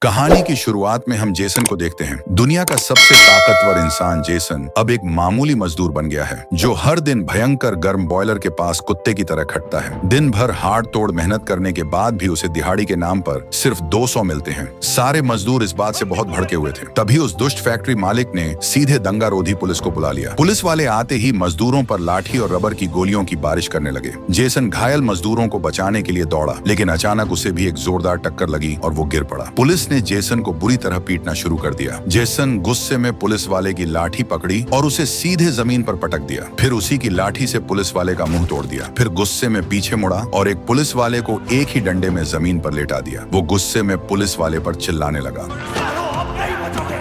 कहानी की शुरुआत में हम जेसन को देखते हैं। दुनिया का सबसे ताकतवर इंसान जेसन अब एक मामूली मजदूर बन गया है, जो हर दिन भयंकर गर्म बॉयलर के पास कुत्ते की तरह खटता है। दिन भर हाड़ तोड़ मेहनत करने के बाद भी उसे दिहाड़ी के नाम पर सिर्फ 200 मिलते हैं। सारे मजदूर इस बात से बहुत भड़के हुए थे। तभी उस दुष्ट फैक्ट्री मालिक ने सीधे दंगारोधी पुलिस को बुला लिया। पुलिस वाले आते ही मजदूरों पर लाठी और रबर की गोलियों की बारिश करने लगे। जेसन घायल मजदूरों को बचाने के लिए दौड़ा, लेकिन अचानक उसे भी एक जोरदार टक्कर लगी और वो गिर पड़ा। पुलिस ने जेसन को बुरी तरह पीटना शुरू कर दिया। जेसन गुस्से में पुलिस वाले की लाठी पकड़ी और उसे सीधे जमीन पर पटक दिया। फिर उसी की लाठी से पुलिस वाले का मुंह तोड़ दिया। फिर गुस्से में पीछे मुड़ा और एक पुलिस वाले को एक ही डंडे में जमीन पर लेटा दिया। वो गुस्से में पुलिस वाले पर चिल्लाने लगा।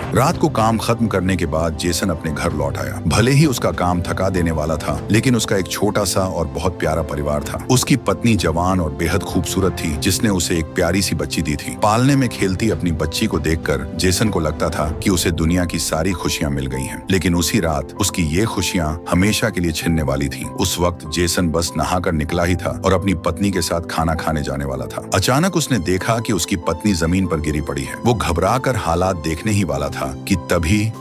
रात को काम खत्म करने के बाद जेसन अपने घर लौट आया। भले ही उसका काम थका देने वाला था, लेकिन उसका एक छोटा सा और बहुत प्यारा परिवार था। उसकी पत्नी जवान और बेहद खूबसूरत थी, जिसने उसे एक प्यारी सी बच्ची दी थी। पालने में खेलती अपनी बच्ची को देखकर जेसन को लगता था कि उसे दुनिया की सारी खुशियां मिल गई हैं। लेकिन उसी रात उसकी ये खुशियां हमेशा के लिए छिनने वाली थी। उस वक्त जेसन बस नहाकर निकला ही था और अपनी पत्नी के साथ खाना खाने जाने वाला था। अचानक उसने देखा कि उसकी पत्नी जमीन पर गिरी पड़ी है। वो घबरा कर हालात देखने ही वाला था कि तभी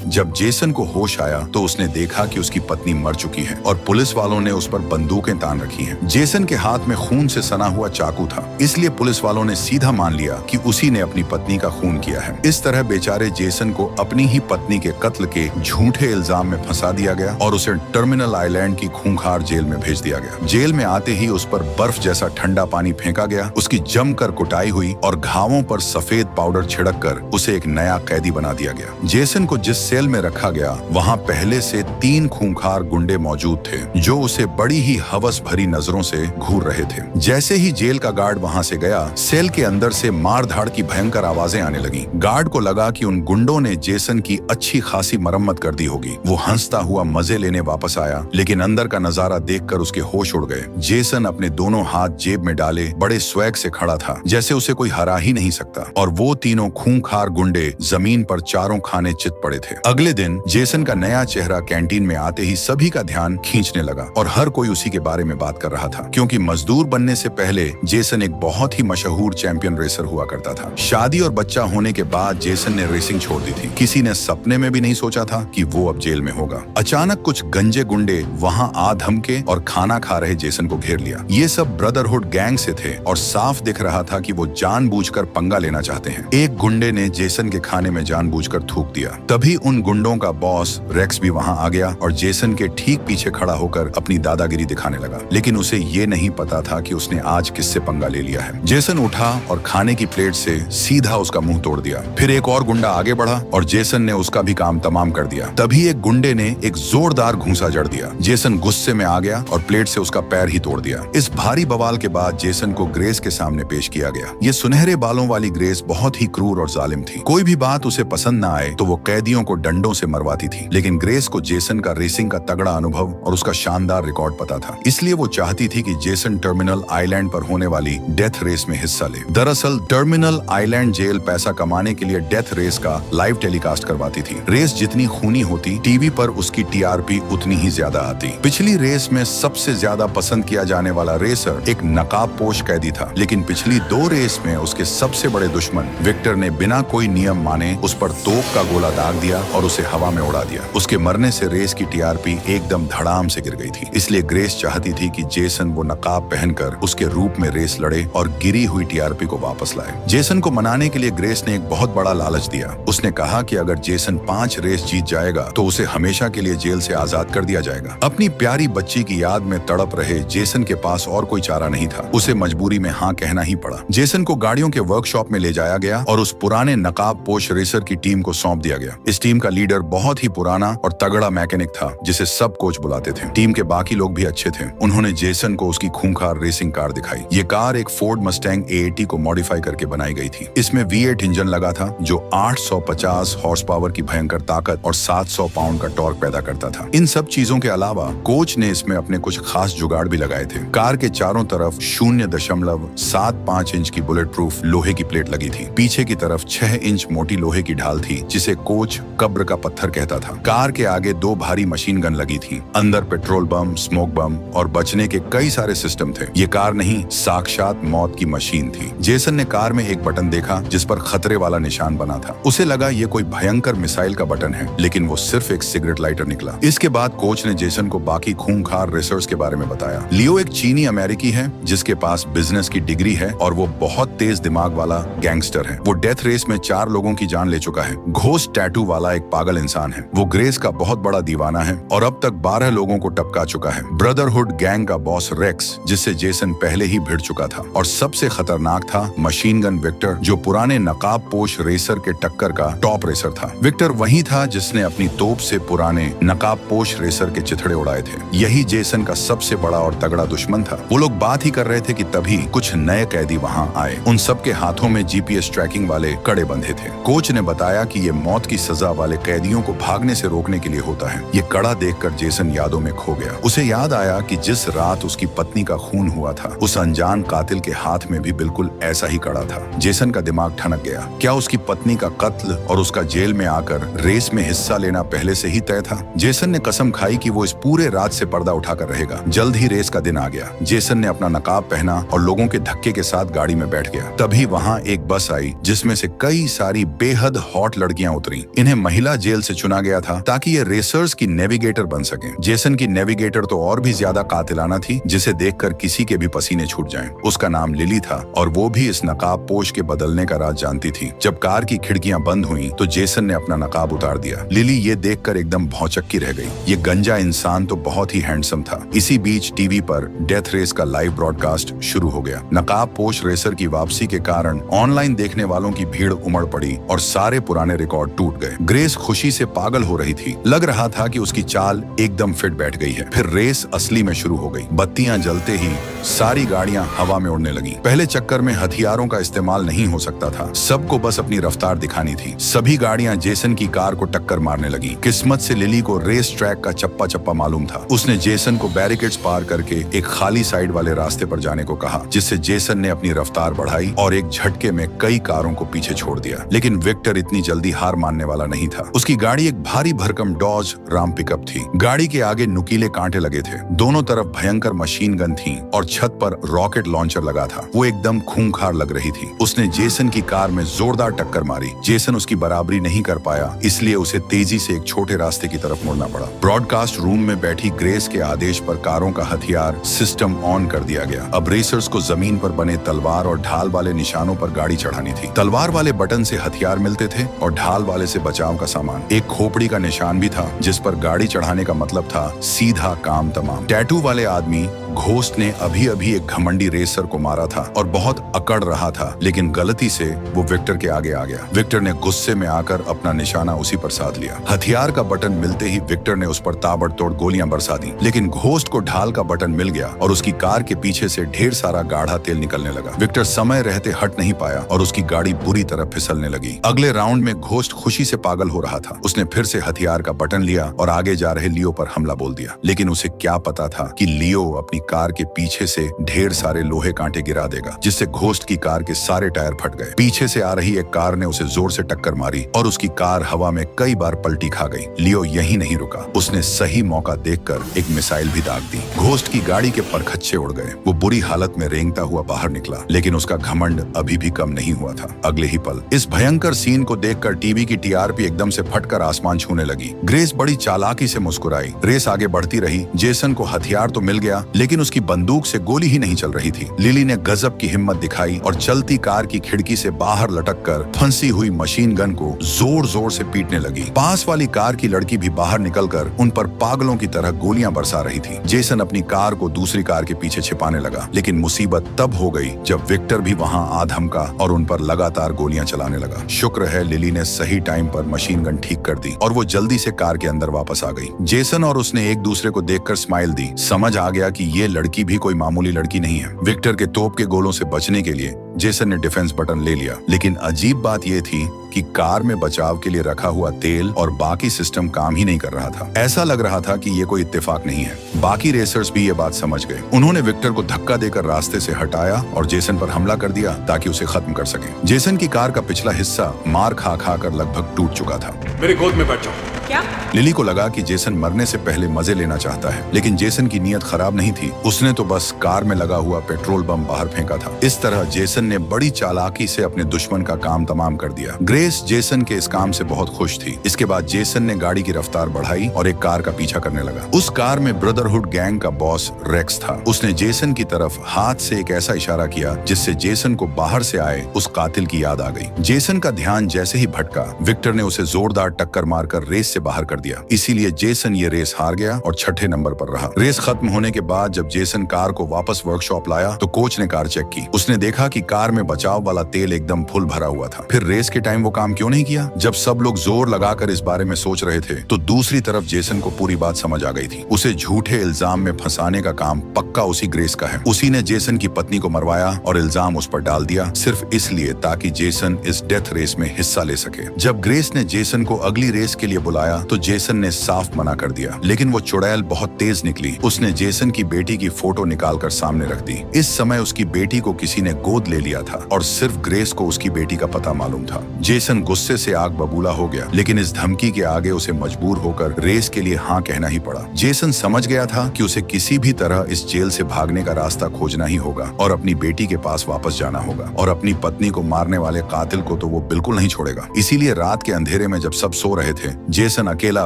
जब जेसन को होश आया तो उसने देखा कि उसकी पत्नी मर चुकी है और पुलिस वालों ने उस पर बंदूकें तान रखी हैं। जेसन के हाथ में खून से सना हुआ चाकू था, इसलिए पुलिस वालों ने सीधा मान लिया कि उसी ने अपनी पत्नी का खून किया है। इस तरह बेचारे जेसन को अपनी ही पत्नी के कत्ल के झूठे इल्जाम में फंसा दिया गया और उसे टर्मिनल आइलैंड की खूंखार जेल में भेज दिया गया। जेल में आते ही उस पर बर्फ जैसा ठंडा पानी फेंका गया, उसकी जमकर कुटाई हुई और घावों पर सफेद पाउडर छिड़क कर उसे एक नया कैदी बना दिया गया। जेसन को जिस सेल में रखा गया, वहां पहले से 3 खूंखार गुंडे मौजूद थे, जो उसे बड़ी ही हवस भरी नजरों से घूर रहे थे। जैसे ही जेल का गार्ड वहां से गया, सेल के अंदर से मार धाड़ की भयंकर आवाजें आने लगी। गार्ड को लगा कि उन गुंडों ने जेसन की अच्छी खासी मरम्मत कर दी होगी। वो हंसता हुआ मजे लेने वापस आया, लेकिन अंदर का नजारा देखकर उसके होश उड़ गए। जेसन अपने दोनों हाथ जेब में डाले बड़े स्वैग से खड़ा था, जैसे उसे कोई हरा ही नहीं सकता। और वो तीनों खूंखार गुंडे जमीन पर चारों खाने चित पड़े थे। अगले दिन जेसन का नया चेहरा कैंटीन में आते ही सभी का ध्यान खींचने लगा और हर कोई उसी के बारे में बात कर रहा था, क्योंकि मजदूर बनने से पहले जेसन एक बहुत ही मशहूर चैंपियन रेसर हुआ करता था। शादी और बच्चा होने के बाद जेसन ने रेसिंग छोड़ दी थी। किसी ने सपने में भी नहीं सोचा था कि वो अब जेल में होगा। अचानक कुछ गंजे गुंडे वहां आ धमके और खाना खा रहे जेसन को घेर लिया। ये सब ब्रदरहुड गैंग से थे और साफ दिख रहा था कि वो जानबूझकर पंगा लेना चाहते हैं। एक गुंडे ने जेसन के खाने में जानबूझकर थूक दिया। तभी उन गुंडों का बॉस रेक्स भी वहां आ गया और जेसन के ठीक पीछे खड़ा होकर अपनी दादागिरी दिखाने लगा। लेकिन उसे ये नहीं पता था कि उसने आज किससे पंगा ले लिया है। जेसन उठा और खाने की प्लेट से सीधा उसका मुंह तोड़ दिया। फिर एक और गुंडा आगे बढ़ा और जेसन ने उसका भी काम तमाम कर दिया। तभी एक गुंडे ने एक जोरदार घूंसा जड़ दिया। जेसन गुस्से में आ गया और प्लेट से उसका पैर ही तोड़ दिया। इस भारी बवाल के बाद जेसन को ग्रेस के सामने पेश किया गया। ये सुनहरे बालों वाली ग्रेस बहुत ही क्रूर और जालिम थी। कोई भी बात उसे पसंद न आए तो वो कैदियों को डंडों से मरवाती थी। लेकिन ग्रेस को जेसन का रेसिंग का तगड़ा अनुभव और उसका शानदार रिकॉर्ड पता था, इसलिए वो चाहती थी कि जेसन टर्मिनल आइलैंड पर होने वाली डेथ रेस में हिस्सा ले। दरअसल टर्मिनल आइलैंड जेल पैसा कमाने के लिए डेथ रेस का लाइव टेलीकास्ट करवाती थी। रेस जितनी खूनी होती, टीवी पर उसकी टीआरपी उतनी ही ज्यादा आती। पिछली रेस में सबसे ज्यादा पसंद किया जाने वाला रेसर एक नकाबपोश कैदी था, लेकिन पिछली 2 रेस में उसके सबसे बड़े दुश्मन विक्टर ने बिना कोई नियम माने उस पर तोप का गोला दाग दिया और उसे हवा में उड़ा दिया। उसके मरने से रेस की टीआरपी एकदम धड़ाम से गिर गई थी। इसलिए ग्रेस चाहती थी कि जेसन वो नकाब पहनकर उसके रूप में रेस लड़े और गिरी हुई टीआरपी को वापस लाए। जेसन को मनाने के लिए ग्रेस ने एक बहुत बड़ा लालच दिया। उसने कहा कि अगर जेसन 5 रेस जीत जाएगा तो उसे हमेशा के लिए जेल से आजाद कर दिया जाएगा। अपनी प्यारी बच्ची की याद में तड़प रहे जेसन के पास और कोई चारा नहीं था। उसे मजबूरी में हाँ कहना ही पड़ा। जेसन को गाड़ियों के वर्कशॉप में ले जाया गया और उस पुराने नकाबपोश रेसर की टीम को सौंप दिया गया। इस टीम का लीडर बहुत ही पुराना और तगड़ा मैकेनिक था, जिसे सब कोच बुलाते थे। टीम के बाकी लोग भी अच्छे थे। उन्होंने जेसन को उसकी खूंखार रेसिंग कार दिखाई। ये कार एक फोर्ड मस्टैंग A80 को मॉडिफाई करके बनाई गई थी। इसमें V8 इंजन लगा था, जो 850 हॉर्स पावर की भयंकर ताकत और 700 पाउंड का टॉर्क पैदा करता था। इन सब चीजों के अलावा कोच ने इसमें अपने कुछ खास जुगाड़ भी लगाए थे। कार के चारों तरफ 0.75 इंच की बुलेट प्रूफ लोहे की प्लेट लगी थी। पीछे की तरफ 6 इंच मोटी लोहे की ढाल थी, जिसे कोच कब्र का पत्थर कहता था। कार के आगे 2 भारी मशीन गन लगी थी। अंदर पेट्रोल बम, स्मोक बम और बचने के कई सारे सिस्टम थे। ये कार नहीं, साक्षात मौत की मशीन थी। जेसन ने कार में एक बटन देखा जिस पर खतरे वाला निशान बना था। उसे लगा ये कोई भयंकर मिसाइल का बटन है, लेकिन वो सिर्फ एक सिगरेट लाइटर निकला। इसके बाद कोच ने जेसन को बाकी खूंखार रेसर्स के बारे में बताया। लियो एक चीनी अमेरिकी है जिसके पास बिजनेस की डिग्री है और वो बहुत तेज दिमाग वाला गैंगस्टर है। वो डेथ रेस में 4 लोगों की जान ले चुका है। घोस्ट टैटू वाला एक पागल इंसान है। वो ग्रेस का बहुत बड़ा दीवाना है और अब तक 12 लोगों को टपका चुका है। ब्रदरहुड गैंग का बॉस रेक्स, जिससे जेसन पहले ही भिड़ चुका था। और सबसे खतरनाक था मशीन गन विक्टर, जो पुराने नकाब पोश रेसर के टक्कर का टॉप रेसर था। विक्टर वही था जिसने अपनी तोप से पुराने नकाब पोश रेसर के चिथड़े उड़ाए थे। यही जेसन का सबसे बड़ा और तगड़ा दुश्मन था। वो लोग बात ही कर रहे थे कि तभी कुछ नए कैदी वहां आए। उन सबके हाथों में जीपीएस ट्रैकिंग वाले कड़े बंधे थे। कोच ने बताया कि ये मौत की सजा वाले कैदियों को भागने से रोकने के लिए होता है। ये कड़ा देखकर जेसन यादों में खो गया। उसे याद आया कि जिस रात उसकी पत्नी का खून हुआ था, उस अनजान कातिल के हाथ में भी बिल्कुल ऐसा ही कड़ा था। जेसन का दिमाग ठनक गया। क्या उसकी पत्नी का कत्ल और उसका जेल में आकर रेस में हिस्सा लेना पहले से ही तय था? जेसन ने कसम खाई कि वो इस पूरे रात से पर्दा उठाकर रहेगा। जल्द ही रेस का दिन आ गया। जेसन ने अपना नकाब पहना और लोगों के धक्के के साथ गाड़ी में बैठ गया। तभी वहां एक बस आई जिसमें से कई सारी बेहद हॉट लड़कियां उतरी। इन्हें महिला जेल से चुना गया था ताकि ये रेसर्स की नेविगेटर बन सके। जेसन की नेविगेटर तो और भी ज्यादा कातिलाना थी, जिसे देखकर किसी के भी पसीने छूट जाएं। उसका नाम लिली था और वो भी इस नकाब पोश के बदलने का राज जानती थी। जब कार की खिड़कियां बंद हुई तो जेसन ने अपना नकाब उतार दिया। लिली ये देखकर एकदम भौचक्की रह गई। ये गंजा इंसान तो बहुत ही हैंडसम था। इसी बीच टीवी पर डेथ रेस का लाइव ब्रॉडकास्ट शुरू हो गया। नकाब पोश रेसर की वापसी के कारण ऑनलाइन देखने वालों की भीड़ उमड़ पड़ी और सारे पुराने रिकॉर्ड टूट गए। ग्रेस खुशी से पागल हो रही थी। लग रहा था कि उसकी चाल एकदम फिट बैठ गई है। फिर रेस असली में शुरू हो गई। बत्तियां जलते ही सारी गाड़ियां हवा में उड़ने लगी। पहले चक्कर में हथियारों का इस्तेमाल नहीं हो सकता था। सबको बस अपनी रफ्तार दिखानी थी। सभी गाड़ियां जेसन की कार को टक्कर मारने लगी। किस्मत से लिली को रेस ट्रैक का चप्पा चप्पा मालूम था। उसने जेसन को बैरिकेड्स पार करके एक खाली साइड वाले रास्ते पर जाने को कहा, जिससे जेसन ने अपनी रफ्तार बढ़ाई और एक झटके में कई कारों को पीछे छोड़ दिया। लेकिन विक्टर इतनी जल्दी हार मानने वाला नहीं था। उसकी गाड़ी एक भारी भरकम डॉज राम पिकअप थी। गाड़ी के आगे नुकीले कांटे लगे थे। दोनों तरफ भयंकर मशीन गन थी और छत पर रॉकेट लॉन्चर लगा था। वो एकदम खूंखार लग रही थी। उसने जेसन की कार में जोरदार टक्कर मारी। जेसन उसकी बराबरी नहीं कर पाया, इसलिए उसे तेजी से एक छोटे रास्ते की तरफ मुड़ना पड़ा। ब्रॉडकास्ट रूम में बैठी ग्रेस के आदेश पर कारों का हथियार सिस्टम ऑन कर दिया गया। अब रेसर्स को जमीन पर बने तलवार और ढाल वाले निशानों पर गाड़ी चढ़ानी थी। तलवार वाले बटन से हथियार मिलते थे और ढाल वाले से बचाव का सामान। एक खोपड़ी का निशान भी था जिस पर गाड़ी चढ़ाने का मतलब था सीधा काम तमाम। टैटू वाले आदमी घोस्ट ने अभी अभी एक घमंडी रेसर को मारा था और बहुत अकड़ रहा था, लेकिन गलती से वो विक्टर के आगे आ गया। विक्टर ने गुस्से में आकर अपना निशाना उसी पर साध लिया। हथियार का बटन मिलते ही विक्टर ने उस पर ताबड़तोड़ गोलियां बरसा दी, लेकिन घोस्ट को ढाल का बटन मिल गया और उसकी कार के पीछे से ढेर सारा गाढ़ा तेल निकलने लगा। विक्टर समय रहते हट नहीं पाया और उसकी गाड़ी बुरी तरह फिसलने लगी। अगले राउंड में घोस्ट खुशी से पागल हो रहा था। उसने फिर से हथियार का बटन लिया और आगे जा रहे लियो पर हमला बोल दिया, लेकिन उसे क्या पता था कि लियो अपनी कार के पीछे से ढेर सारे लोहे कांटे गिरा देगा, जिससे घोस्ट की कार के सारे टायर फट गए। पीछे से आ रही एक कार ने उसे जोर से टक्कर मारी और उसकी कार हवा में कई बार पलटी खा गई। लियो यहीं नहीं रुका। उसने सही मौका देखकर एक मिसाइल भी दाग दी। घोस्ट की गाड़ी के परखच्चे उड़ गए। वो बुरी हालत में रेंगता हुआ बाहर निकला, लेकिन उसका घमंड अभी भी कम नहीं हुआ था। अगले ही पल इस भयंकर सीन को देखकर टीवी की टीआरपी एकदम से फटकर आसमान छूने लगी। ग्रेस बड़ी चालाकी से मुस्कुराई। रेस आगे बढ़ती रही। जेसन को हथियार तो मिल गया, लेकिन उसकी बंदूक से गोली ही नहीं चल रही थी। लिली ने गजब की हिम्मत दिखाई और चलती कार की खिड़की से बाहर लटककर फंसी हुई मशीन गन को जोर जोर से पीटने लगी। पास वाली कार की लड़की भी बाहर निकलकर उन पर पागलों की तरह गोलियां बरसा रही थी। जेसन अपनी कार को दूसरी कार के पीछे छिपाने लगा, लेकिन मुसीबत तब हो गई जब विक्टर भी वहां आ धमका और उन पर लगातार गोलियां चलाने लगा। शुक्र है लिली ने सही टाइम पर मशीन गन ठीक कर दी और वो जल्दी से कार के अंदर वापस आ गई। जेसन और उसने एक दूसरे को देखकर स्माइल दी। समझ आ गया कि ये लड़की भी कोई मामूली लड़की नहीं है। विक्टर के तोप के गोलों से बचने के लिए जेसन ने डिफेंस बटन ले लिया, लेकिन अजीब बात यह थी कि कार में बचाव के लिए रखा हुआ तेल और बाकी सिस्टम काम ही नहीं कर रहा था। ऐसा लग रहा था कि ये कोई इत्तेफाक नहीं है। बाकी रेसर्स भी ये बात समझ गए। उन्होंने विक्टर को धक्का देकर रास्ते से हटाया और जेसन पर हमला कर दिया ताकि उसे खत्म कर सके। जेसन की कार का पिछला हिस्सा मार खा कर लगभग टूट चुका था। मेरे गोद में बैठ जाओ। क्या? लिली को लगा कि जेसन मरने से पहले मजे लेना चाहता है, लेकिन जेसन की नीयत खराब नहीं थी। उसने तो बस कार में लगा हुआ पेट्रोल बम बाहर फेंका था। इस तरह जेसन ने बड़ी चालाकी से अपने दुश्मन का काम तमाम कर दिया। ग्रेस जेसन के इस काम से बहुत खुश थी। इसके बाद जेसन ने गाड़ी की रफ्तार बढ़ाई और एक कार का पीछा करने लगा। उस कार में ब्रदरहुड गैंग का बॉस रेक्स था। उसने जेसन की तरफ हाथ से एक ऐसा इशारा किया जिससे जेसन को बाहर से आए उस कातिल की याद आ गई। जेसन का ध्यान जैसे ही भटका, विक्टर ने उसे जोरदार टक्कर मारकर रेस से बाहर कर दिया। इसीलिए जेसन ये रेस हार गया और छठे नंबर पर रहा। रेस खत्म होने के बाद जब जेसन कार को वापस वर्कशॉप लाया तो कोच ने कार चेक की। उसने देखा कि कार में बचाव वाला तेल एकदम फुल भरा हुआ था। फिर रेस के टाइम वो काम क्यों नहीं किया? जब सब लोग जोर लगाकर इस बारे में सोच रहे थे तो दूसरी तरफ जेसन को पूरी बात समझ आ गई थी। उसे झूठे इल्जाम में फंसाने का काम पक्का उसी ग्रेस का है। उसी ने जेसन की पत्नी को मरवाया और इल्जाम उस पर डाल दिया, सिर्फ इसलिए ताकि जेसन इस डेथ रेस में हिस्सा ले सके। जब ग्रेस ने जेसन को अगली रेस के लिए बुलाया तो जेसन ने साफ मना कर दिया, लेकिन वो चुड़ैल बहुत तेज निकली। उसने जेसन की बेटी की फोटो निकालकर सामने रख दी। इस समय उसकी बेटी को किसी ने गोद ले लिया था और सिर्फ ग्रेस को उसकी बेटी का पता मालूम था। जेसन गुस्से से आग बबूला हो गया, लेकिन इस धमकी के आगे उसे मजबूर होकर रेस के लिए हाँ कहना ही पड़ा। जेसन समझ गया था कि उसे किसी भी तरह इस जेल से भागने का रास्ता खोजना ही होगा और अपनी बेटी के पास वापस जाना होगा, और अपनी पत्नी को मारने वाले कातिल को तो वो बिल्कुल नहीं छोड़ेगा। इसीलिए रात के अंधेरे में जब सब सो रहे थे, जेसन अकेला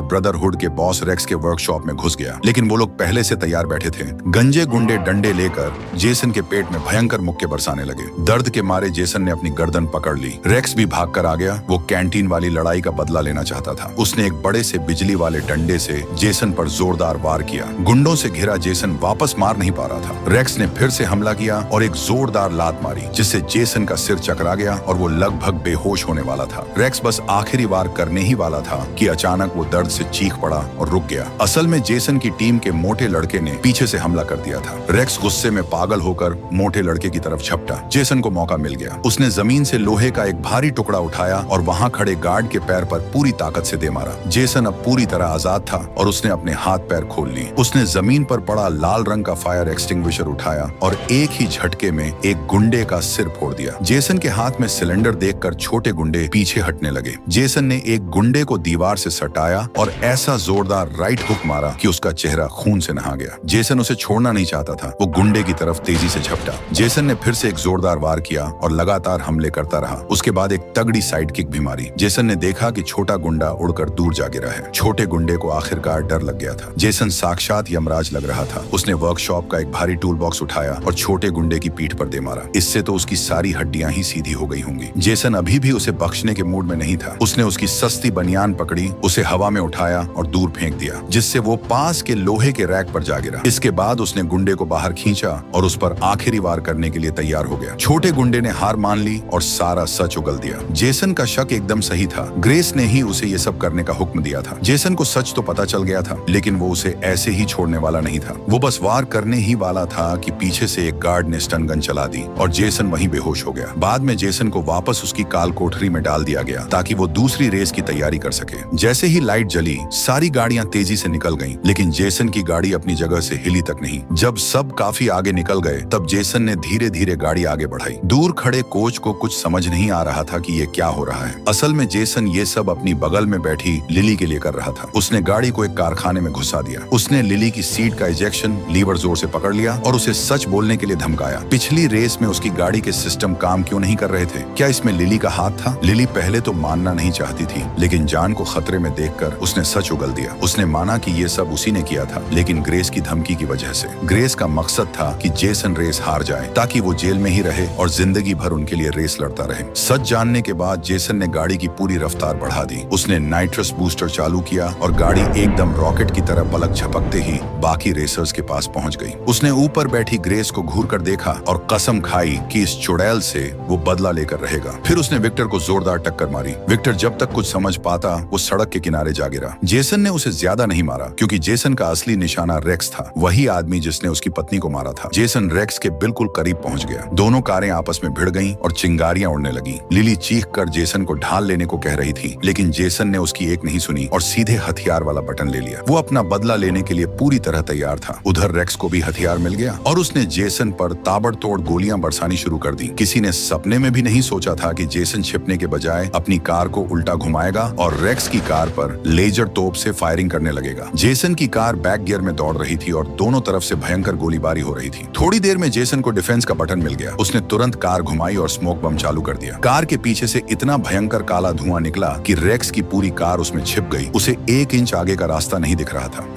ब्रदरहुड के बॉस रेक्स के वर्कशॉप में घुस गया। लेकिन वो लोग पहले से तैयार बैठे थे। गंजे गुंडे डंडे लेकर जेसन के पेट में भयंकर मुक्के बरसाने लगे। दर्द के मारे जेसन ने अपनी गर्दन पकड़ ली। रेक्स भी भागकर आ गया। वो कैंटीन वाली लड़ाई का बदला लेना चाहता था। उसने एक बड़े से बिजली वाले डंडे से जेसन पर जोरदार वार किया। गुंडों से घिरा जेसन वापस मार नहीं पा रहा था। रेक्स ने फिर से हमला किया और एक जोरदार लात मारी, जिससे जेसन का सिर चकरा गया और वो लगभग बेहोश होने वाला था। रेक्स बस आखिरी वार करने ही वाला था कि अचानक वो दर्द से चीख पड़ा और रुक गया। असल में जेसन की टीम के मोटे लड़के ने पीछे से हमला कर दिया था। रेक्स गुस्से में पागल होकर मोटे लड़के की तरफ झपटा। जेसन को मौका मिल गया। उसने जमीन से लोहे का एक भारी टुकड़ा उठाया और वहां खड़े गार्ड के पैर पर पूरी ताकत से दे मारा। जेसन अब पूरी तरह आजाद था और उसने अपने हाथ पैर खोल लिए। उसने जमीन पर पड़ा लाल रंग का फायर एक्सटिंग्विशर उठाया और एक ही झटके में एक गुंडे का सिर फोड़ दिया। जेसन के हाथ में सिलेंडर देखकर छोटे गुंडे पीछे हटने लगे। जेसन ने एक गुंडे को दीवार से सटाया और ऐसा जोरदार राइट हुक मारा कि उसका चेहरा खून से नहा गया। जेसन उसे छोड़ना नहीं चाहता था। वो गुंडे की तरफ तेजी से झपटा। जेसन ने फिर से एक जोरदार वार किया और लगातार हमले करता रहा। उसके बाद एक तगड़ी साइड किक भी मारी। जेसन ने देखा कि छोटा गुंडा उड़कर दूर जा गिरा है। छोटे गुंडे को आखिरकार डर लग गया था। जेसन साक्षात यमराज लग रहा था। उसने वर्कशॉप का एक भारी टूल बॉक्स उठाया और छोटे गुंडे की पीठ पर दे मारा। इससे तो उसकी सारी हड्डियां ही सीधी हो गई होंगी। जेसन अभी भी उसे बख्शने के मूड में नहीं था। उसने उसकी सस्ती बनियान पकड़ी, उसे हवा में उठाया और दूर फेंक दिया, जिससे वो पास के लोहे के रैक पर जा गिरा। इसके बाद उसने गुंडे को बाहर खींचा और उस पर आखिरी वार करने के लिए तैयार हो गया। छोटे गुंडे ने हार मान ली और सारा सच उगल दिया। जेसन का शक एकदम सही था। ग्रेस ने ही उसे ये सब करने का हुक्म दिया था। जेसन को सच तो पता चल गया था, लेकिन वो उसे ऐसे ही छोड़ने वाला नहीं था। वो बस वार करने ही वाला था कि पीछे से एक गार्ड ने स्टन गन चला दी और जेसन वहीं बेहोश हो गया। बाद में जेसन को वापस उसकी काल कोठरी में डाल दिया गया ताकि वो दूसरी रेस की तैयारी कर सके। जैसे ही लाइट जली, सारी गाड़ियां तेजी से निकल गईं, लेकिन जेसन की गाड़ी अपनी जगह से हिली तक नहीं। जब सब काफी आगे निकल गए, तब जेसन ने धीरे धीरे गाड़ी आगे बढ़ाई। दूर खड़े कोच को कुछ समझ नहीं आ रहा था कि ये क्या हो रहा है। असल में जेसन ये सब अपनी बगल में बैठी लिली के लिए कर रहा था। उसने गाड़ी को एक कारखाने में घुसा दिया। उसने लिली की सीट का इजेक्शन लीवर जोर से पकड़ लिया और उसे सच बोलने के लिए धमकाया। पिछली रेस में उसकी गाड़ी के सिस्टम काम क्यों नहीं कर रहे थे? क्या इसमें लिली का हाथ था? लिली पहले तो मानना नहीं चाहती थी, लेकिन जान को खतरे में देखकर उसने सच उगल दिया। उसने माना कि ये सब उसी ने किया था, लेकिन ग्रेस की धमकी की वजह से। ग्रेस का मकसद था कि जेसन रेस हार जाए ताकि वो जेल में ही रहे और जिंदगी भर उनके लिए रेस लड़ता रहे। सच जानने के बाद जेसन ने गाड़ी की पूरी रफ्तार बढ़ा दी। उसने नाइट्रस बूस्टर चालू किया और गाड़ी एकदम रॉकेट की तरह पलक झपकते ही बाकी रेसर्स के पास पहुंच गई। उसने ऊपर बैठी ग्रेस को घूर कर देखा और कसम खाई कि इस चुड़ैल से वो बदला लेकर रहेगा। फिर उसने विक्टर को जोरदार टक्कर मारी। विक्टर जब तक कुछ समझ पाता वो सड़क के किनारे जा गिरा। जेसन ने उसे ज्यादा नहीं मारा क्योंकि जेसन का असली निशाना रेक्स था, वही आदमी जिसने उसकी पत्नी को मारा था। जेसन रेक्स के बिल्कुल करीब पहुंच गया। दोनों कारें आपस में भिड़ गईं और चिंगारियां उड़ने लगी। लिली चीखकर जेसन को ढाल लेने को कह रही थी, लेकिन जेसन ने उसकी एक नहीं सुनी और सीधे हथियार वाला बटन ले लिया। वो अपना बदला लेने के लिए पूरी तरह तैयार था। उधर रेक्स को भी हथियार मिल गया और उसने जेसन पर ताबड़तोड़ गोलियां बरसानी शुरू कर दी। किसी ने सपने में भी नहीं सोचा था कि जेसन छिपने के बजाय अपनी कार को उल्टा घुमाएगा और रेक्स की कार पर लेजर तोप से फायरिंग करने लगेगा। जेसन की कार बैक गियर में दौड़ रही थी और दोनों तरफ से भयंकर गोलीबारी हो रही थी। थोड़ी देर में जेसन को डिफेंस का बटन मिल गया। उसने तुरंत कार घुमाई और स्मोक बम चालू कर दिया। कार के पीछे से इतना भयंकर काला धुआं निकला कि रेक्स की पूरी कार उसमें छिप गई। उसे 1 इंच आगे का रास्ता नहीं दिख रहा था।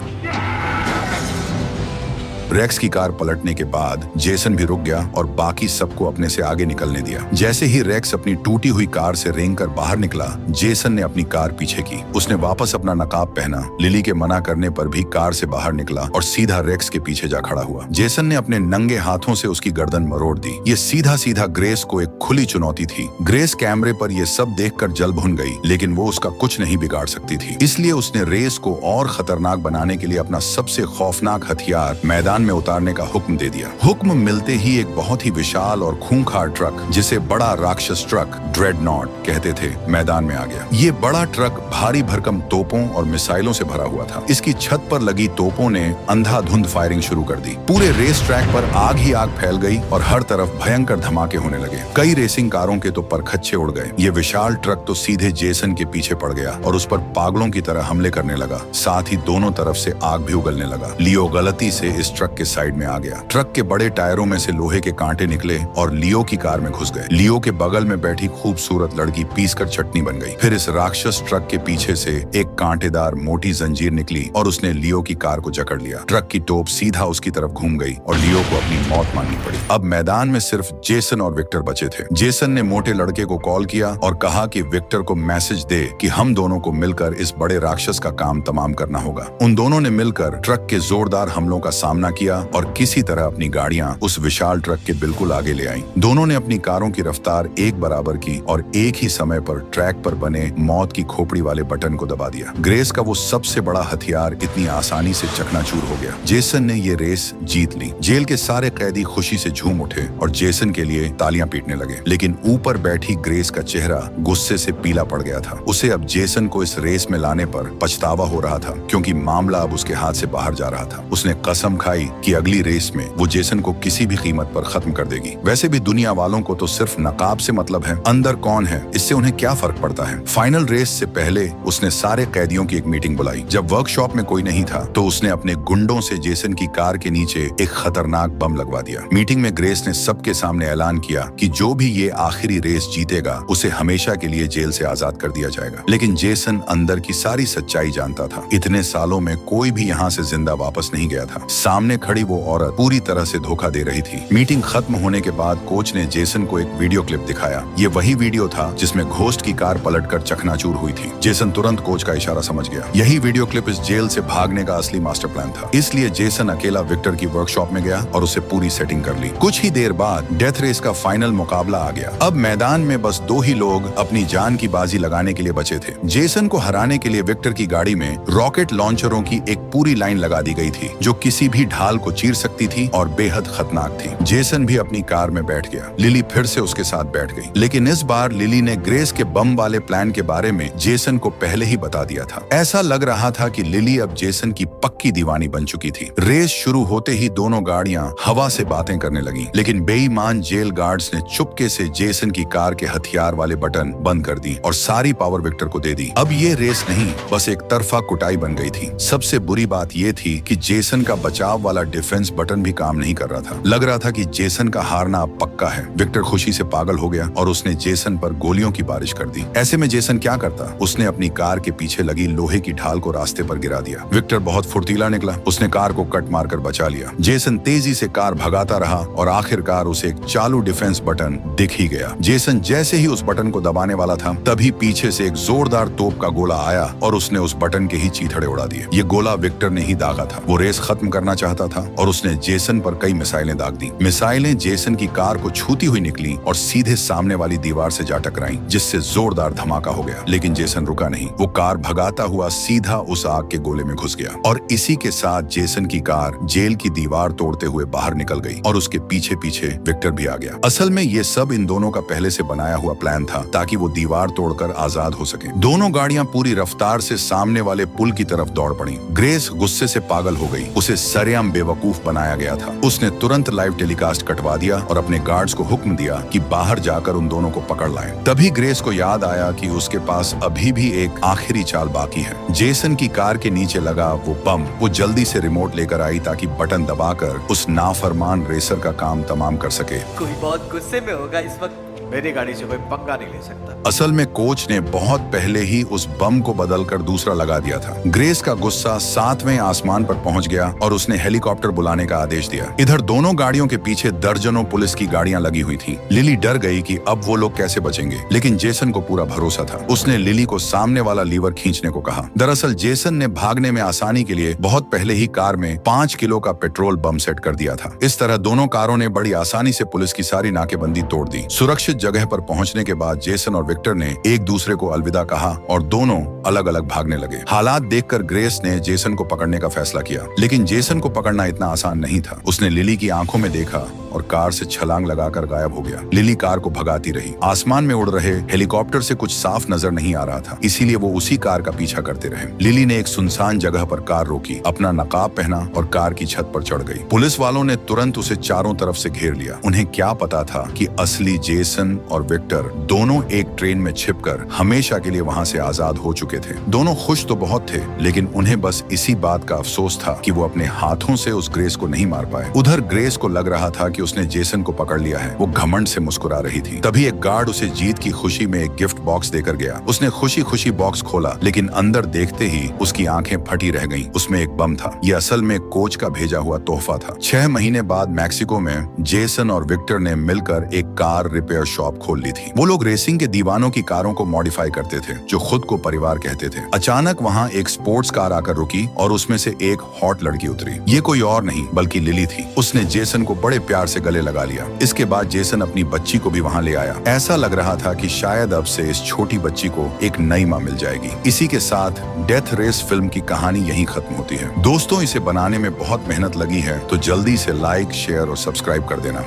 रेक्स की कार पलटने के बाद जेसन भी रुक गया और बाकी सबको अपने से आगे निकलने दिया। जैसे ही रेक्स अपनी टूटी हुई कार से रेंगकर बाहर निकला, जेसन ने अपनी कार पीछे की। उसने वापस अपना नकाब पहना, लिली के मना करने पर भी कार से बाहर निकला और सीधा रेक्स के पीछे जा खड़ा हुआ। जेसन ने अपने नंगे हाथों से उसकी गर्दन मरोड़ दी। ये सीधा सीधा ग्रेस को एक खुली चुनौती थी। ग्रेस कैमरे पर यह सब देखकर जल भुन गई, लेकिन वो उसका कुछ नहीं बिगाड़ सकती थी। इसलिए उसने रेस को और खतरनाक बनाने के लिए अपना सबसे खौफनाक हथियार मैदान में उतारने का हुक्म दे दिया। हुक्म मिलते ही एक बहुत ही विशाल और खूंखार ट्रक, जिसे बड़ा राक्षस ट्रक ड्रेडनॉट कहते थे, मैदान में आ गया। ये बड़ा ट्रक भारी भरकम तोपों और मिसाइलों से भरा हुआ था। इसकी छत पर लगी तोपों ने अंधाधुंध फायरिंग शुरू कर दी। पूरे रेस ट्रैक पर आग ही आग फैल गई और हर तरफ भयंकर धमाके होने लगे। कई रेसिंग कारों के तो परखच्चे उड़ गए। ये विशाल ट्रक तो सीधे जेसन के पीछे पड़ गया और उस पर पागलों की तरह हमले करने लगा। साथ ही दोनों तरफ से आग भी उगलने लगा। लियो गलती से इस ट्रक के साइड में आ गया। ट्रक के बड़े टायरों में से लोहे के कांटे निकले और लियो की कार में घुस गए। लियो के बगल में बैठी खूबसूरत लड़की पीसकर चटनी बन गई। फिर इस राक्षस ट्रक के पीछे से एक कांटेदार मोटी जंजीर निकली और उसने लियो की कार को जकड़ लिया। ट्रक की टोप सीधा उसकी तरफ घूम गई और लियो को अपनी मौत माननी पड़ी। अब मैदान में सिर्फ जेसन और विक्टर बचे थे। जेसन ने मोटे लड़के को कॉल किया और कहा कि विक्टर को मैसेज दे कि हम दोनों को मिलकर इस बड़े राक्षस का काम तमाम करना होगा। उन दोनों ने मिलकर ट्रक के जोरदार हमलों का सामना किया और किसी तरह अपनी गाड़ियां उस विशाल ट्रक के बिल्कुल आगे ले आईं। दोनों ने अपनी कारों की रफ्तार एक बराबर की और एक ही समय पर ट्रैक पर बने मौत की खोपड़ी वाले बटन को दबा दिया। ग्रेस का वो सबसे बड़ा हथियार इतनी आसानी से चकनाचूर हो गया। जेसन ने ये रेस जीत ली। जेल के सारे कैदी खुशी से झूम उठे और जेसन के लिए तालियां पीटने लगे। लेकिन ऊपर बैठी ग्रेस का चेहरा गुस्से से पीला पड़ गया था। उसे अब जेसन को इस रेस में लाने पर पछतावा हो रहा था, क्योंकि मामला अब उसके हाथ से बाहर जा रहा था। उसने कसम खाई कि अगली रेस में वो जेसन को किसी भी कीमत पर खत्म कर देगी। वैसे भी दुनिया वालों को तो सिर्फ नकाब से मतलब है, अंदर कौन है इससे उन्हें क्या फर्क पड़ता है। फाइनल रेस से पहले उसने सारे कैदियों की एक मीटिंग बुलाई। जब वर्कशॉप में कोई नहीं था तो उसने अपने गुंडों से जेसन की कार के नीचे एक खतरनाक बम लगवा दिया। मीटिंग में ग्रेस ने सबके सामने ऐलान किया कि जो भी ये आखिरी रेस जीतेगा उसे हमेशा के लिए जेल से आजाद कर दिया जाएगा। लेकिन जेसन अंदर की सारी सच्चाई जानता था। इतने सालों में कोई भी यहाँ से जिंदा वापस नहीं गया था। सामने खड़ी वो औरत पूरी तरह से धोखा दे रही थी। मीटिंग खत्म होने के बाद कोच ने जेसन को एक वीडियो क्लिप दिखाया। ये वही वीडियो था जिसमें घोस्ट की कार पलटकर चकनाचूर हुई थी। जेसन तुरंत कोच का इशारा समझ गया। यही वीडियो क्लिप इस जेल से भागने का असली मास्टर प्लान था। इसलिए जेसन अकेला विक्टर की वर्कशॉप में गया और उसे पूरी सेटिंग कर ली। कुछ ही देर बाद डेथ रेस का फाइनल मुकाबला आ गया। अब मैदान में बस 2 ही लोग अपनी जान की बाजी लगाने के लिए बचे थे। जेसन को हराने के लिए विक्टर की गाड़ी में रॉकेट लॉन्चरों की एक पूरी लाइन लगा दी गई थी, जो किसी भी ढाल को चीर सकती थी और बेहद खतरनाक थी। जेसन भी अपनी कार में बैठ गया। लिली फिर से उसके साथ बैठ गई, लेकिन इस बार लिली ने ग्रेस के बम वाले प्लान के बारे में जेसन को पहले ही बता दिया था। ऐसा लग रहा था कि लिली अब जेसन की पक्की दीवानी बन चुकी थी। रेस शुरू होते ही दोनों गाड़ियां हवा से बातें करने लगीं, लेकिन बेईमान जेल गार्ड्स ने चुपके से जेसन की कार के हथियार वाले बटन बंद कर दी और सारी पावर विक्टर को दे दी। अब ये रेस नहीं, बस एक तरफा कुटाई बन गई थी। सबसे बुरी बात ये थी कि जेसन का बचाव वाला डिफेंस बटन भी काम नहीं कर रहा था। लग रहा था कि जेसन का हारना अब पक्का है। विक्टर खुशी से पागल हो गया और उसने जेसन पर गोलियों की बारिश कर दी। ऐसे में जेसन क्या करता? उसने अपनी कार के पीछे लगी लोहे की ढाल को रास्ते पर गिरा दिया। विक्टर बहुत फुर्तीला निकला। उसने कार को कट मारकर बचा लिया। जेसन तेजी से कार भगाता रहा और आखिरकार उसे एक चालू डिफेंस बटन दिख ही गया। जेसन जैसे ही उस बटन को दबाने वाला था, तभी पीछे से एक जोरदार तोप का गोला आया और उसने उस बटन के ही चीथड़े उड़ा दिए। ये गोला विक्टर ने ही दागा था। वो रेस खत्म करना चाहता करता था और उसने जेसन पर कई मिसाइलें दाग दी। मिसाइलें जेसन की कार को छूती हुई निकली और सीधे सामने वाली दीवार से जा टकराई, जिससे जोरदार धमाका हो गया। लेकिन जेसन रुका नहीं। वो कार भगाता हुआ सीधा उस आग के गोले में घुस गया और इसी के साथ जेसन की कार जेल की दीवार तोड़ते हुए बाहर निकल गई और उसके पीछे पीछे विक्टर भी आ गया। असल में ये सब इन दोनों का पहले से बनाया हुआ प्लान था ताकि वो दीवार तोड़कर आजाद हो सके। दोनों गाड़ियां पूरी रफ्तार से सामने वाले पुल की तरफ दौड़ पड़ी। ग्रेस गुस्से से पागल हो गई। उसे सरेआम बेवकूफ बनाया गया था। उसने तुरंत लाइव टेलीकास्ट कटवा दिया और अपने गार्ड्स को हुक्म दिया कि बाहर जाकर उन दोनों को पकड़ लाएं। तभी ग्रेस को याद आया कि उसके पास अभी भी एक आखिरी चाल बाकी है। जेसन की कार के नीचे लगा वो बम। वो जल्दी से रिमोट लेकर आई ताकि बटन दबाकर उस नाफरमान रेसर का काम तमाम कर सके। कोई बहुत गुस्से में होगा इस वक्त। मेरी गाड़ी से कोई पंगा नहीं ले सकता। असल में कोच ने बहुत पहले ही उस बम को बदलकर दूसरा लगा दिया था। ग्रेस का गुस्सा 7वें आसमान पर पहुंच गया और उसने हेलीकॉप्टर बुलाने का आदेश दिया। इधर दोनों गाड़ियों के पीछे दर्जनों पुलिस की गाड़ियां लगी हुई थी। लिली डर गई कि अब वो लोग कैसे बचेंगे, लेकिन जेसन को पूरा भरोसा था। उसने लिली को सामने वाला लीवर खींचने को कहा। दरअसल जेसन ने भागने में आसानी के लिए बहुत पहले ही कार में 5 किलो का पेट्रोल बम सेट कर दिया था। इस तरह दोनों कारों ने बड़ी आसानी से पुलिस की सारी नाकेबंदी तोड़ दी। सुरक्षित जगह पर पहुंचने के बाद जेसन और विक्टर ने एक दूसरे को अलविदा कहा और दोनों अलग अलग भागने लगे। हालात देखकर ग्रेस ने जेसन को पकड़ने का फैसला किया, लेकिन जेसन को पकड़ना इतना आसान नहीं था। उसने लिली की आंखों में देखा और कार से छलांग लगाकर गायब हो गया। लिली कार को भगाती रही। आसमान में उड़ रहे हेलीकॉप्टर से कुछ साफ नजर नहीं आ रहा था, इसीलिए वो उसी कार का पीछा करते रहे। लिली ने एक सुनसान जगह पर कार रोकी, अपना नकाब पहना और कार की छत पर चढ़ गई। पुलिस वालों ने तुरंत उसे चारों तरफ से घेर लिया। उन्हें क्या पता था कि असली जेसन और विक्टर दोनों एक ट्रेन में छिपकर हमेशा के लिए वहां से आजाद हो चुके थे। दोनों खुश तो बहुत थे, लेकिन उन्हें बस इसी बात का अफसोस था कि वो अपने हाथों से उस ग्रेस को नहीं मार पाए। उधर ग्रेस को लग रहा था कि उसने जेसन को पकड़ लिया है। वो घमंड से मुस्कुरा रही थी। तभी एक गार्ड उसे जीत की खुशी में एक गिफ्ट बॉक्स देकर गया। उसने खुशी खुशी बॉक्स खोला, लेकिन अंदर देखते ही उसकी आंखें फटी रह गईं। उसमें एक बम था। ये असल में कोच का भेजा हुआ तोहफा था। 6 महीने बाद मैक्सिको में जेसन और विक्टर ने मिलकर एक कार रिपेयर शॉप खोल ली थी। वो लोग रेसिंग के दीवानों की कारों को मॉडिफाई करते थे, जो खुद को परिवार कहते थे। अचानक वहाँ एक स्पोर्ट्स कार आकर रुकी और उसमें से एक हॉट लड़की उतरी। ये कोई और नहीं बल्कि लिली थी। उसने जेसन को बड़े प्यार से गले लगा लिया। इसके बाद जेसन अपनी बच्ची को भी वहाँ ले आया। ऐसा लग रहा था कि शायद अब से इस छोटी बच्ची को एक नई माँ मिल जाएगी। इसी के साथ डेथ रेस फिल्म की कहानी यहीं खत्म होती है। दोस्तों, इसे बनाने में बहुत मेहनत लगी है, तो जल्दी से लाइक, शेयर और सब्सक्राइब कर देना।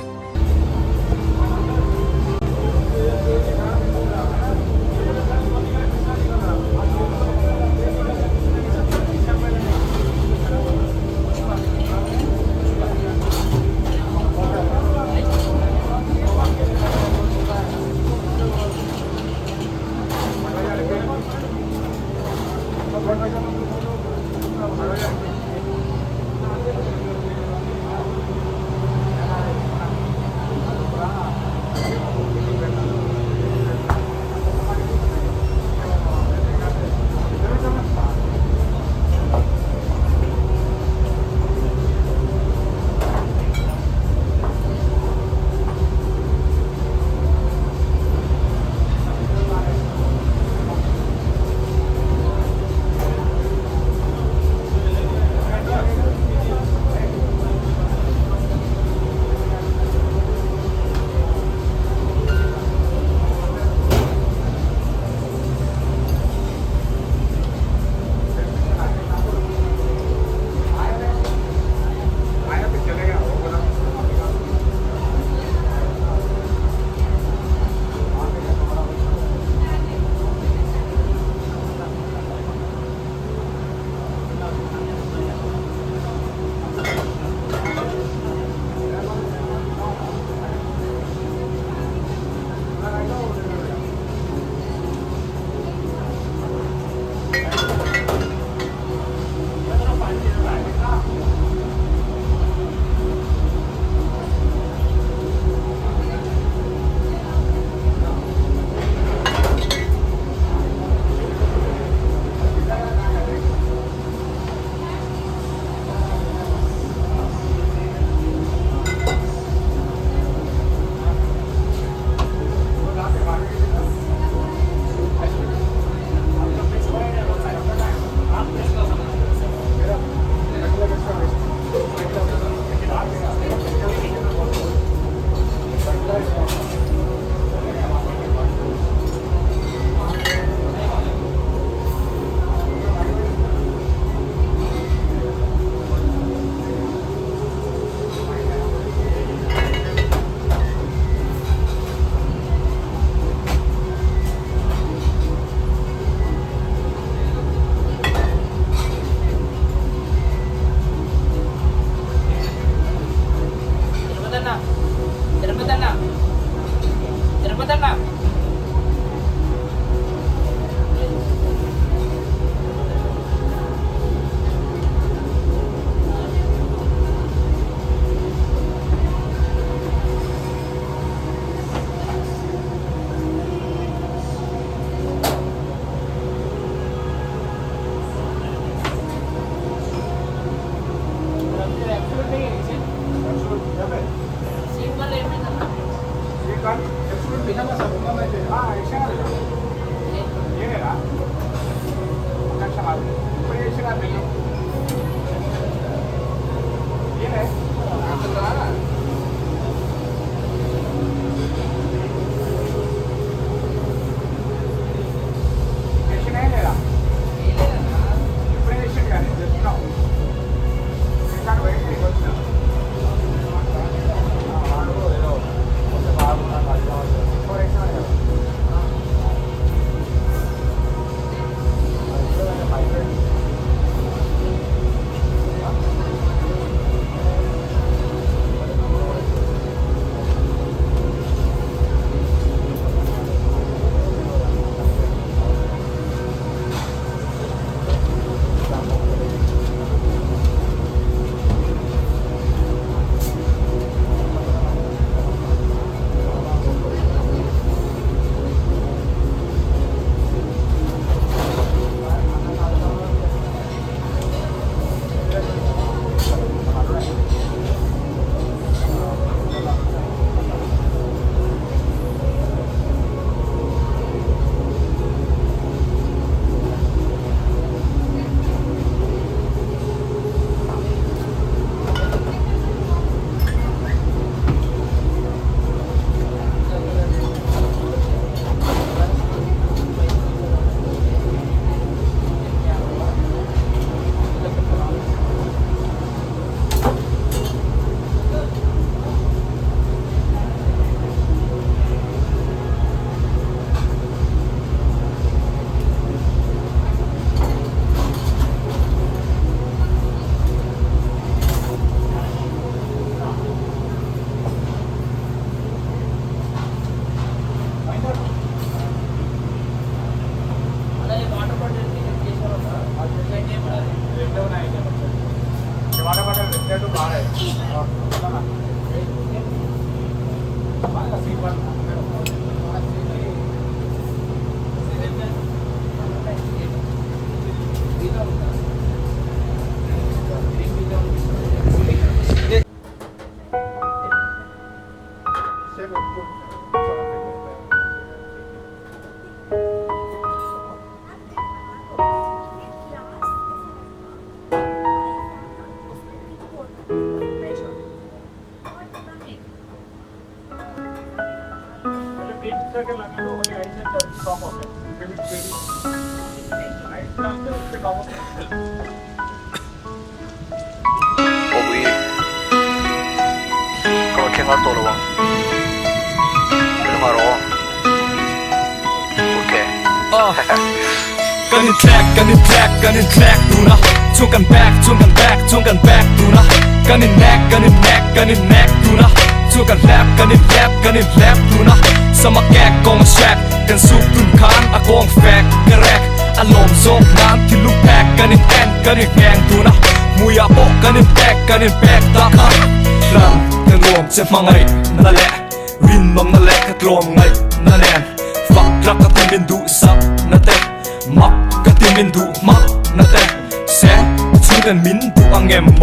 거기 그렇게 갔다 오러 들어가러 오케이 Gunning track tuna Chungกัน back chungกัน back tuna Gunning neck tuna Chungกัน lap tuna สมัครแกกกองแชกกันสุกตุนคานอากองแฟกกระแรกอารมณ์โซกน้ำที่ลูกแพกกันแอนกันแพงตูนะมูยาโปกันแบกตาคันรันกันรวมเจ็บมาไงนั่นแหละรินนมนั่นแหละกระตรวมไงนั่นแอนฝักรักกระติมินดูซับนั่นแต่มักกระติมินดูมักนั่นแต่แสชูกันมินดูอังเอ็มโม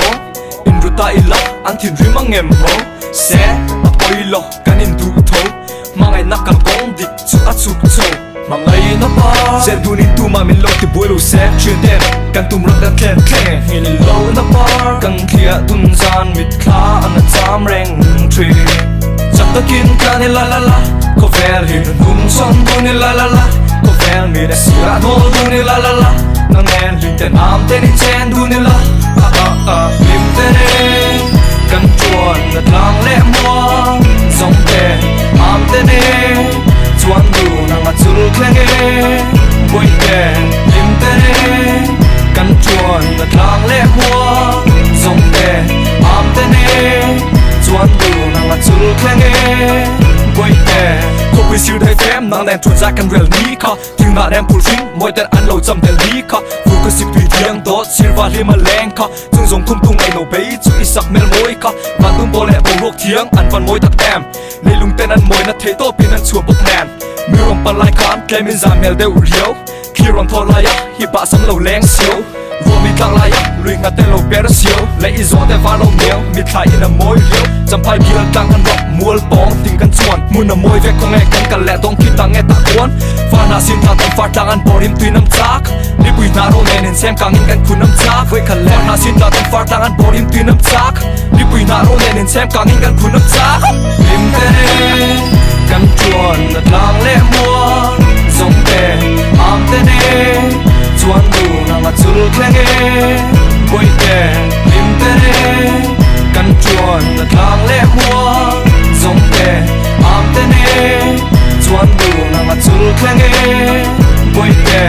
อินรุตาอิลักอันที่ริมังเอ็มโมแสอปอยโลกันอินดูโถMga nakal kong dik su at sukso Mga inapa Sen dunin tuma min lo ti buelo se Chuden Kan tumrak at ken ken Hinin lo na par Kan kia dun zan mit kla An at sam reng tri Chak ta kin ka ni la la la Ko vel hin Dun son du ni la la la Ko vel mi da sira no du ni la la la Nang en lin ten am ten in chen du ni la Lim ten e Kan chuan at lang le muang Song ten am ten e chuan du nang a chul kleng e boy ten lim ten e kan chuan na tlang le hua song ten am ten e chuan du nang a chul kleng e boy ten ko pi siu dai fem nang nen chun za kan rel ni kha ting na nem pul ring moi ten an lo cham del ni kha fu ko sip tui thiang dot silva lim a leng kha chung zong kum tung ai no bei chu isak mel moi kha man tum bol le bo rok thiang an van moi tak em le lung ten an moi na the to pin an chu bok nan mi rong pan lai khan klemin za mel de uriao kiron thor la ya hi ba sam lo leng siu ro mi tlang la ya lui nga te lo per siu le i zo te va lo miao mi thai in a moi riu cham pai bil tang an rock mual pong ting kan chuan mun a moi ve ko nge kan le tong ki tang e ta kon fa na sin ta tang far tang an borim tui nam chak ni bui na ro nen en sem kang in kan kun nam chak ve kan le na sin ta tang far tang an borim tui nam chak ni bui na ro nen en sem kang in kan kun nam chak lim te kan chuan na tlang le muang zong te am te ne chuan du nang a chul kleng e boy te lim te ne kan chuan na tlang le muang zong te am te ne chuan du nang a chul kleng e boy te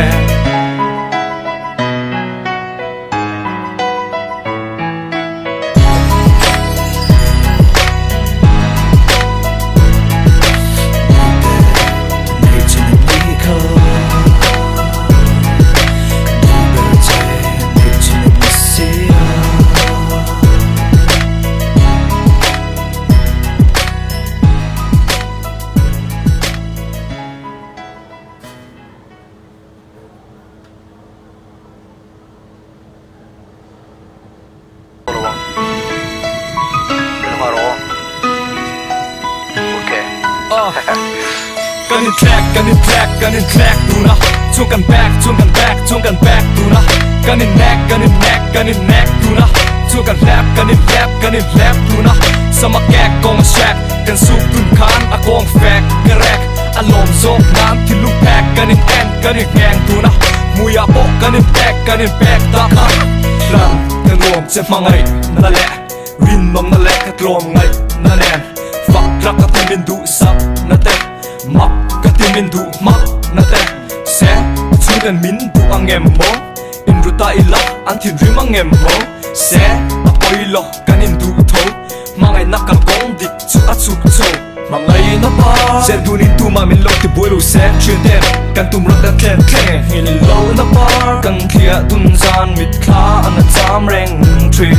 Gunning track tuna Chungกัน back chungกัน back tuna Gunning neck tuna Chungกัน lap tuna สมัครแกกกองแชกกันสุกตุนคานอากองแฟกกระแรกอารมณ์โซกน้ำที่ลูกแพกกันแอนกันแพงตูนะมูยาโปกันแบกตาคันรันกันรวมเจ็บมาไงนั่นแหละรินนมนั่นแหละกระตรวมไงนั่นแอนฝักรักกระติมินดูซับนั่นแต่มักกระติมินดูมักนั่นแต่แสชูกันมินดูอังเอ็มโมอินรุตาอิลักอันที่ริมังเอ็มโมแสอปอยโลกันอินดูโถMga nakal kong dik su at sukso Mga inapa Sen dunin tuma min lo ti buelo se Chuden Kan tumrak at ken ken Hinin lo na par Kan kia dun zan mit kla An at sam reng tri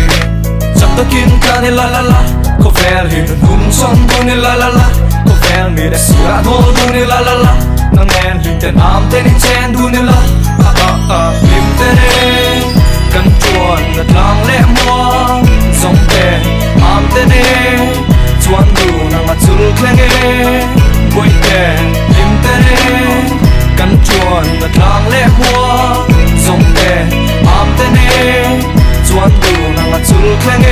Chak ta kin ka ni la la la Ko vel hin dun son du ni la la la Ko vel mi da sira no du ni la la la Nang en lin ten am ten in chen du ni la Lim ten e Kan chuan at lang le muang Song ten am ten e chuan du nang a chul kleng e boy ten lim ten e kan chuan na tlang le hua zong ten am ten e chuan du nang a chul kleng e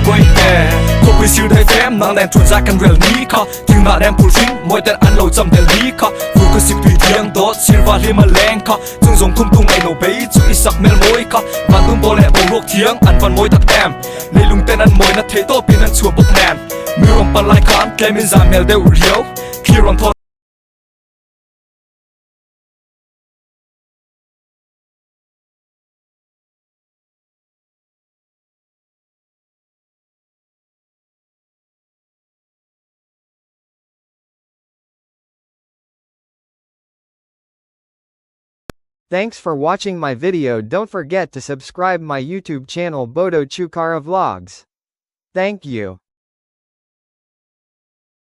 boy ten ko pi siu dai fem nang nen chun za kan rel ni kha ting na nem pul ring moi ten an lo cham del ni kha fu ko sip tui thiang dot sir qua li mà leng kha chung zong khum tung ai no be chu isak mel moi kha van tung bol he bong rok thiang an van moi tak em leilung ten an moi na thei to pin an chu bok nan mi rom pan lai khan klemin za mel de uriao clear on Thanks for watching my video. Don't forget to subscribe my YouTube channel Bodo Chukara Vlogs. Thank you.